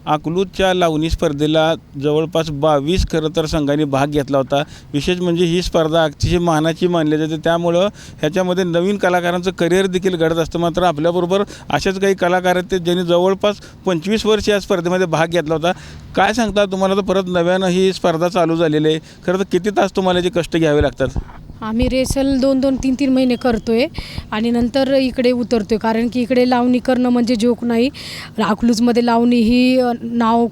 अकलूजच्या लावणी स्पर्धेला जवळपास 22 खरं तर संघांनी भाग घेतला होता। विशेष म्हणजे ही स्पर्धा अतिशय मानाची मानली जाते, त्यामुळं ह्याच्यामध्ये नवीन कलाकारांचं करिअर देखील घडत असतं। मात्र आपल्याबरोबर असेच काही कलाकार आहेत ते ज्यांनी जवळपास 25 वर्ष या स्पर्धेमध्ये भाग घेतला होता। काय सांगता, तुम्हाला तर परत नव्यानं ही स्पर्धा चालू झालेली आहे, खरं तर किती तास तुम्हाला जे कष्ट घ्यावे लागतात? आम्ही रेसल 2-2, 3-3 महिने करतोय आणि नंतर इकडे उतरतोय, कारण की इकडे लावणी करणं म्हणजे जोक नाही। अकलूजमध्ये लावणी ही नाव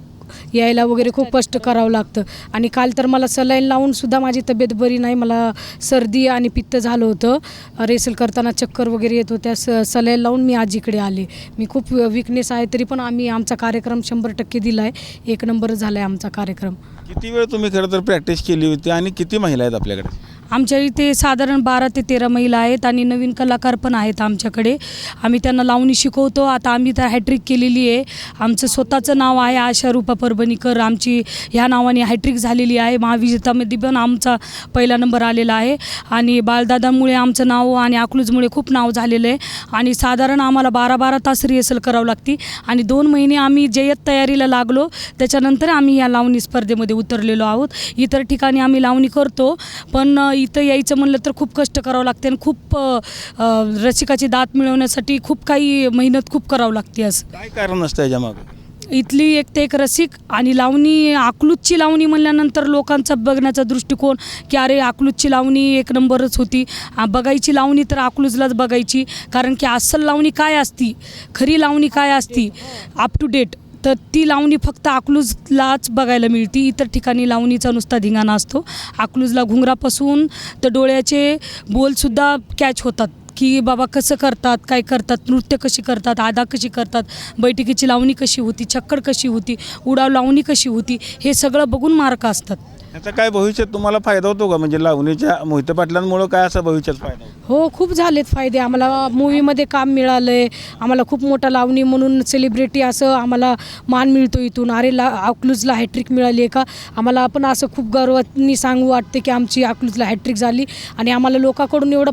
यायला वगैरे खूप कष्ट करावं लागतं। आणि काल तर मला सलाईन लावूनसुद्धा माझी तब्येत बरी नाही, मला सर्दी आणि पित्त झालं होतं। रेसल करताना चक्कर वगैरे येत होत्या, सलाईन लावून मी आज इकडे आले। मी खूप विकनेस आहे, तरी पण आम्ही आमचा कार्यक्रम 100% दिला आहे, 1 नंबर झाला आहे आमचा कार्यक्रम। किती वेळ तुम्ही खरं तर प्रॅक्टिस केली होती आणि किती महिला आहेत आपल्याकडे? आमच्या इथे साधारण 12 ते 13 महिला आहेत आणि नवीन कलाकार पण आहेत आमच्याकडे। आम्ही त्यांना लावणी शिकवतो। आता आम्ही तर हॅट्रिक केलेली आहे। आमचं स्वतःचं नाव आहे आशा रूपा परभणीकर, आमची ह्या नावाने हॅट्रिक झालेली आहे। महाविजेतामध्ये पण आमचा पहिला नंबर आलेला आहे आणि बालदादामुळे आमचं नाव आणि अकलूजमुळे खूप नाव झालेलं आहे। आणि साधारण आम्हाला 12-12 तास रिहर्सल करावं लागते आणि 2 महिने आम्ही जय्यत तयारीला लागलो, त्याच्यानंतर आम्ही या लावणी स्पर्धेमध्ये उतरलेलो आहोत। इतर ठिकाणी आम्ही लावणी करतो, पण इथं यायचं म्हणलं तर खूप कष्ट करावं लागते आणि खूप रसिकाची दात मिळवण्यासाठी खूप काही मेहनत खूप करावं लागते। असं काय कारण असतं याच्यामागं? इथली एक ते एक रसिक आणि लावणी, अकलूजची लावणी म्हणल्यानंतर लोकांचा बघण्याचा दृष्टिकोन की अरे अकलूजची लावणी 1 नंबरच होती, बघायची लावणी तर अकलूजलाच बघायची, कारण की अस्सल लावणी काय असती, खरी लावणी काय असती, अप टू डेट, तर ती लावणी फक्त अकलूजलाच बघायला मिळते। इतर ठिकाणी लावणीचा नुसता धिंगाणा असतो। अकलूजला घुंगरापासून तर डोळ्याचे बोलसुद्धा कॅच होतात की बाबा कसं करतात, काय करतात, नृत्य कशी करतात, आदा कशी करतात, बैठकीची लावणी कशी होती, छक्कड कशी होती, उडाव लावणी कशी होती, हे सगळं बघून मार्क असतात। याचा काय भविष्यात तुम्हाला फायदा होतो का? म्हणजे लावणीच्या मोहिते पाटलांमुळं काय असा भविष्यात फायदा होतो? हो, खूप झालेत फायदे। आम्हाला मूवीमध्ये काम मिळालं आहे, आम्हाला खूप मोठा लावणी म्हणून सेलिब्रिटी असं आम्हाला मान मिळतो इथून। अरे अकलूजला हॅट्रिक मिळाली आहे का, आम्हाला आपण असं खूप गर्वाने सांगू वाटते की आमची अकलूजला हॅट्रिक झाली। आणि आम्हाला लोकांकडून एवढं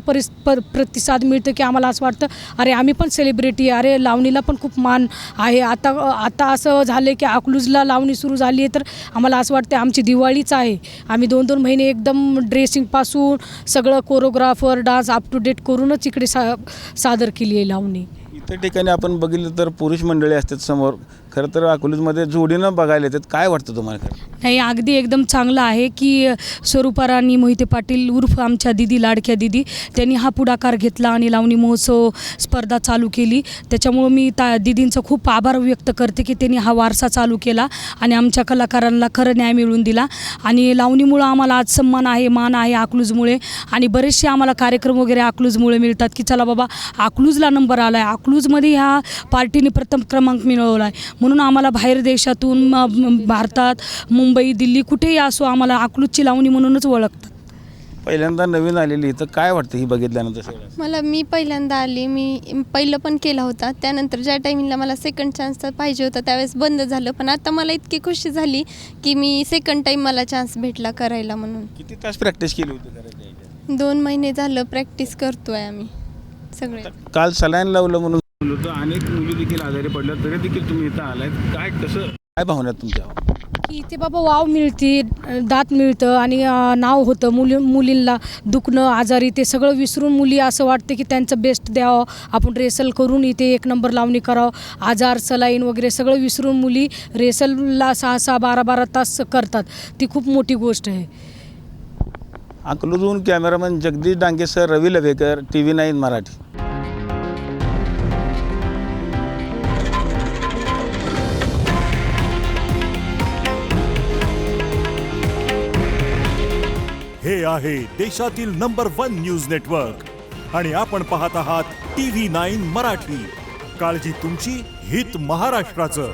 प्रतिसाद मिळतं की आम्हाला असं वाटतं अरे आम्ही पण सेलिब्रिटी आहे, अरे लावणीला पण खूप मान आहे। आता असं झालं की अकलूजला लावणी सुरू झाली आहे, तर आम्हाला असं वाटतं आमची दिवाळीच आहे। आम्ही 2-2 महिने एकदम ड्रेसिंगपासून सगळं choreographer, dance up to date करूनच इकडे सादर केली आहे लावणी। इतर ठिकाणी आपण बघितलं तर पुरुष मंडळी असतात समोर, खरं तर अकलूजमध्ये जोडीनं बघायला येतात। काय वाटतं तुम्हाला? खरं नाही, अगदी एकदम चांगलं आहे की स्वरूपा राणी मोहिते पाटील उर्फ आमच्या दिदी, लाडक्या दिदी, त्यांनी हा पुढाकार घेतला आणि लावणी महोत्सव स्पर्धा चालू केली। त्याच्यामुळं मी दिदींचं खूप आभार व्यक्त करते की त्यांनी हा वारसा चालू केला आणि आमच्या कलाकारांना खरं न्याय मिळवून दिला। आणि लावणीमुळं आम्हाला आज सन्मान आहे, मान आहे अकलूजमुळे। आणि बरेचसे आम्हाला कार्यक्रम वगैरे अकलूजमुळे मिळतात की चला बाबा अकलूजला नंबर आला आहे, अकलूजमध्ये ह्या पार्टीने प्रथम क्रमांक मिळवला आहे, म्हणून आम्हाला बाहेर देशातून, भारतात, मुंबई, दिल्ली कुठेही असो आम्हाला अकलूजची लावणी म्हणूनच ओळखतात। पहिल्यांदा नवीन आलेली, तर काय वाटतं ही बघितल्यानंतर सगळं? मी पहिल्यांदा आली, मी पहिलं पण केला होता, त्यानंतर ज्या टायमिंगला मला सेकंड चान्स पाहिजे होता त्यावेळेस बंद झालं, पण आता मला इतकी खुशी झाली की मी सेकंड टाईम मला चान्स भेटला करायला म्हणून। किती तास प्रॅक्टिस केली होती करायची? 2 महिने झालं प्रॅक्टिस करतोय आम्ही सगळे। काल सलाईन लावलं म्हणून होतं, अनेक मुली देखील आजारी पडल्या, तरी देखील तुम्ही इथं आलाय, काय कसं काय भावना तुमच्या? की इथे बाबा वाव मिळते, दात मिळतं आणि नाव होतं, मुलींना दुखणं, आजारी ते सगळं विसरून मुली असं वाटते की त्यांचं बेस्ट द्यावं, आपण रेसल करून इथे 1 नंबर लावणी करावं, आजार, सलाईन वगैरे सगळं विसरून मुली रेसलला 6-6, 12-12 तास करतात, ती खूप मोठी गोष्ट आहे। अकलूजहून कॅमेरामन जगदीश डांगे सर, रवी लवेकर, TV9 मराठी। हे आहे देशातील नंबर 1 न्यूज नेटवर्क आणि आपण पाहत आहात TV9 मराठी। काळजी तुमची, हित महाराष्ट्राचं।